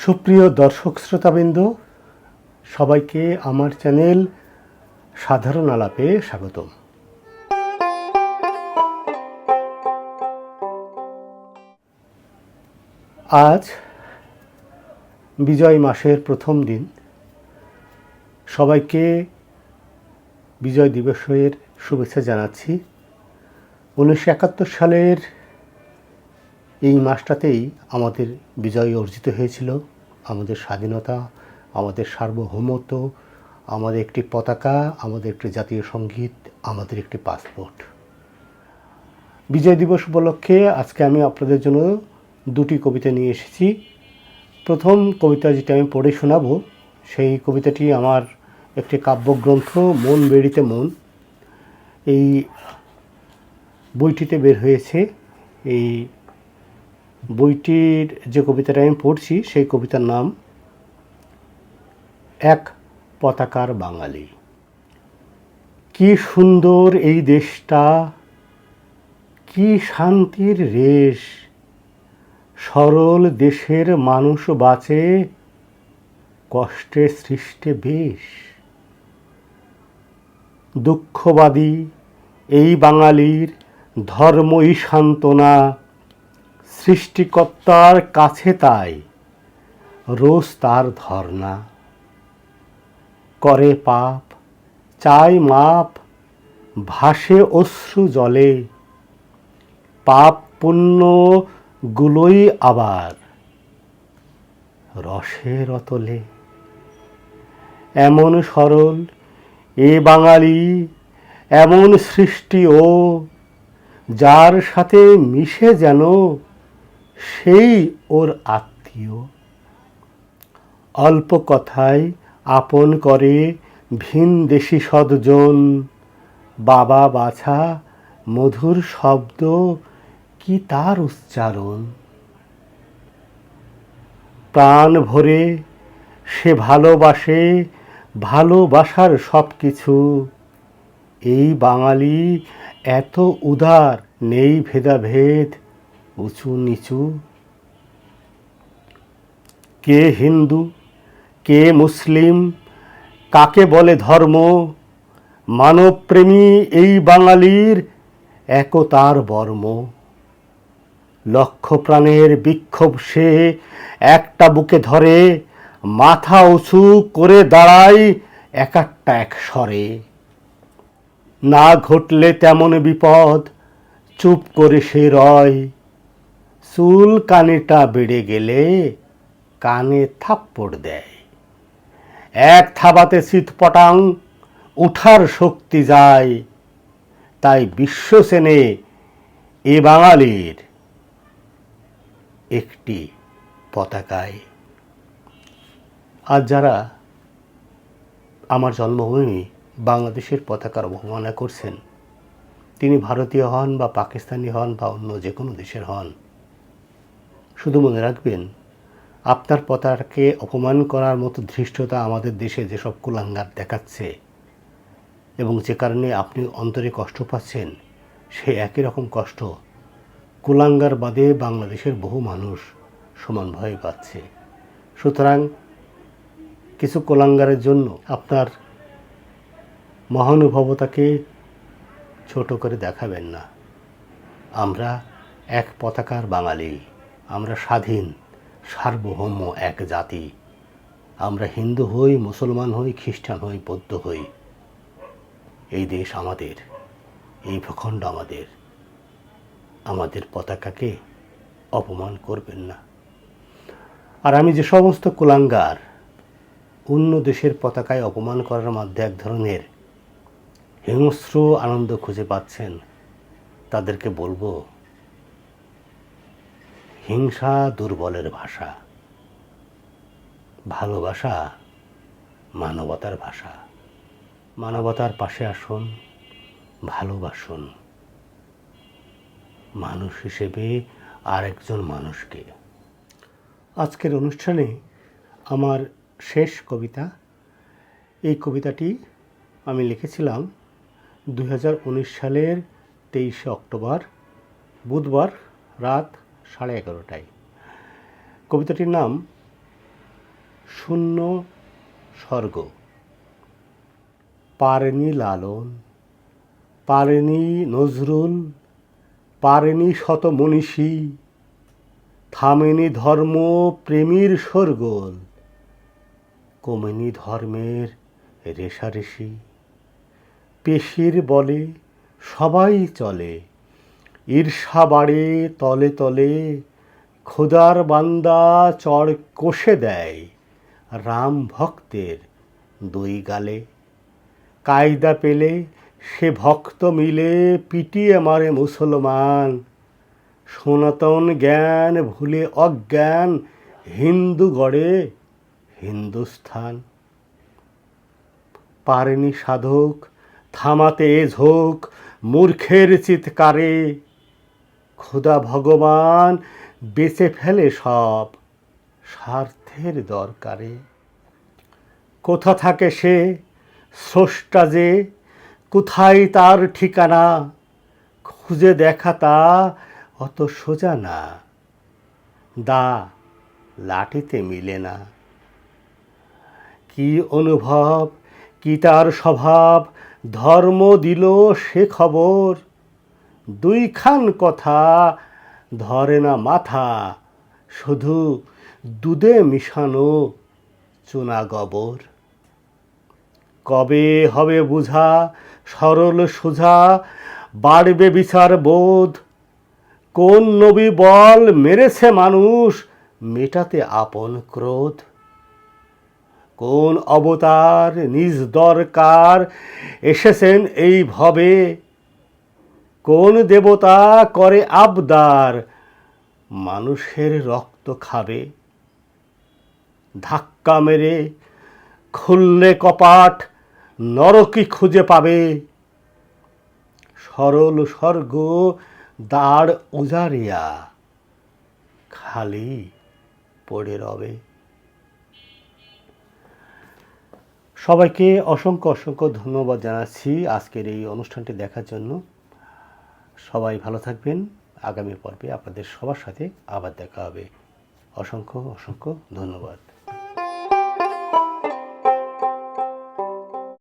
সুপ্রিয় দর্শক শ্রোতাবৃন্দ, সবাইকে আমার চ্যানেল সাধারণ আলাপে স্বাগতম। আজ বিজয় মাসের প্রথম দিন। সবাইকে বিজয় দিবসের শুভেচ্ছা জানাচ্ছি। 1971 সালের এই মাসটাতেই আমাদের বিজয় অর্জিত হয়েছিল। আমাদের স্বাধীনতা, আমাদের সার্বভৌমত্ব, আমাদের একটি পতাকা, আমাদের একটি জাতীয় সঙ্গীত, আমাদের একটি পাসপোর্ট। বিজয় দিবস উপলক্ষে আজকে আমি আপনাদের জন্য দুটি কবিতা নিয়ে এসেছি। প্রথম কবিতা যেটা আমি পড়ে শোনাবো, সেই কবিতাটি আমার একটি কাব্যগ্রন্থ মন বেড়িতে মন, এই বইটিতে বের হয়েছে। এই বইটির যে কবিতাটা আমি পড়ছি সেই কবিতার নাম এক পতাকার বাঙালি। কি সুন্দর এই দেশটা, কি শান্তির রেশ, সরল দেশের মানুষ বাঁচে কষ্টে সৃষ্টে বেশ। দুঃখবাদী এই বাঙালির ধর্মই সান্ত্বনা, সৃষ্টিকর্তার কাছে তাই রোজ তার ধর্ণা। করে পাপ চাই মাপ, ভাসে অশ্রু জলে, পাপ পুণ্য গুলোই আবার রসের অতলে। এমন সরল এ বাঙালি, এমন সৃষ্টি ও, যার সাথে মিশে যেন সেই ওর আত্মীয়। অল্প কথায় আপন করে ভিনদেশী সদজন, বাবা বাছা মধুর শব্দ কি তার উচ্চারণ। প্রাণ ভরে সে ভালোবাসে ভালোবাসার সব কিছু। এই বাঙালি এত উদার, নেই ভেদাভেদ উঁচু নিচু। কে হিন্দু কে মুসলিম, কাকে বলে ধর্ম, মানবপ্রেমী এই বাঙালির একতার বর্ম। লক্ষ প্রাণের বিক্ষোভ সে একটা বুকে ধরে, মাথা উঁচু করে দাঁড়ায় একাট্টা এক স্বরে। না ঘটলে তেমন বিপদ চুপ করে সে রয়, চুল কানিটা বেড়ে গেলে কানে থাপ্পড় দেয়। এক থাবাতে চিৎপটাং উঠার শক্তি যায়, তাই বিশ্ব চেনে এ বাঙালির একটি পতাকায়। আজ যারা আমার জন্মভূমি বাংলাদেশের পতাকার অবমাননা করছেন, তিনি ভারতীয় হন বা পাকিস্তানি হন বা অন্য যে কোনো দেশের হন, শুধু মনে রাখবেন, আপনার পতাকাকে অপমান করার মতো ধৃষ্টতা আমাদের দেশে যেসব কুলাঙ্গার দেখাচ্ছে এবং যে কারণে আপনি অন্তরে কষ্ট পাচ্ছেন, সে একই রকম কষ্ট কুলাঙ্গার বাদে বাংলাদেশের বহু মানুষ সমানভাবে পাচ্ছে। সুতরাং কিছু কুলাঙ্গারের জন্য আপনার মহানুভবতাকে ছোট করে দেখাবেন না। আমরা এক পতাকার বাঙালি, আমরা স্বাধীন সার্বভৌম এক জাতি। আমরা হিন্দু হই, মুসলমান হই, খ্রিস্টান হই, বৌদ্ধ হই, এই দেশ আমাদের, এই ভূখণ্ড আমাদের। আমাদের পতাকাকে অপমান করবেন না। আর আমি যে সমস্ত কুলাঙ্গার অন্য দেশের পতাকায় অপমান করার মধ্যে এক ধরনের হিংস্র আনন্দ খুঁজে পাচ্ছেন, তাদেরকে বলবো, হিংসা দুর্বলের ভাষা, ভালোবাসা মানবতার ভাষা। মানবতার পাশে আসুন, ভালোবাসুন মানুষ হিসেবে আরেকজন মানুষকে। আজকের অনুষ্ঠানে আমার শেষ কবিতা, এই কবিতাটি আমি লিখেছিলাম 2019 সালের 23শে অক্টোবর, বুধবার রাত 11:30টায়। কবিতাটির নাম শূন্য স্বর্গ। পারেনি লালন, পারেনি নজরুল, পারেনি শত মনীষী, থামেনি ধর্ম প্রেমীর শোরগোল, কমেনি ধর্মের রেশারেশি। পেশির বলে সবাই চলে, ঈর্ষা বাড়ে তলে তলে, খোদার বান্দা চড় কষে দেয় রাম ভক্তের দুই গালে। কায়দা পেলে সে ভক্ত মিলে পিটিয়ে মারে মুসলমান, সনাতন জ্ঞান ভুলে অজ্ঞান হিন্দু গড়ে হিন্দুস্থান। পারেনি সাধক থামাতে এ ঝোঁক মূর্খের চিৎকারে, খোদা ভগবান বেচে ফেলে সব স্বার্থের দরকারে। কোথা থাকে সে স্রষ্টা যে, কোথায় তার ঠিকানা, খুঁজে দেখা তা অত সোজা না, দা লাঠিতে মিলে না। কি অনুভব, কি তার স্বভাব, ধর্ম দিল সে খবর, দুইখান কথা ধরে না মাথা, শুধু দুধে মিশানো চুনা গোবর। কবে হবে বুঝা সরল সোজা, বাড়বে বিচার বোধ, কোন নবী বল মেরেছে মানুষ মেটাতে আপন ক্রোধ, কোন অবতার নিজ দরকার এসেছেন এই ভবে, কোন দেবতা করে আবদার মানুষের রক্ত খাবে। ধাক্কা মেরে খুললে কপাট নরকই খুঁজে পাবে, সরল স্বর্গ দ্বার উজাড়িয়া খালি পড়ে রবে। সবাইকে অসংখ্য অসংখ্য ধন্যবাদ জানাচ্ছি আজকের এই অনুষ্ঠানটি দেখার জন্য। সবাই ভালো থাকবেন। আগামী পর্বে আপনাদের সবার সাথে আবার দেখা হবে। অসংখ্য অসংখ্য ধন্যবাদ।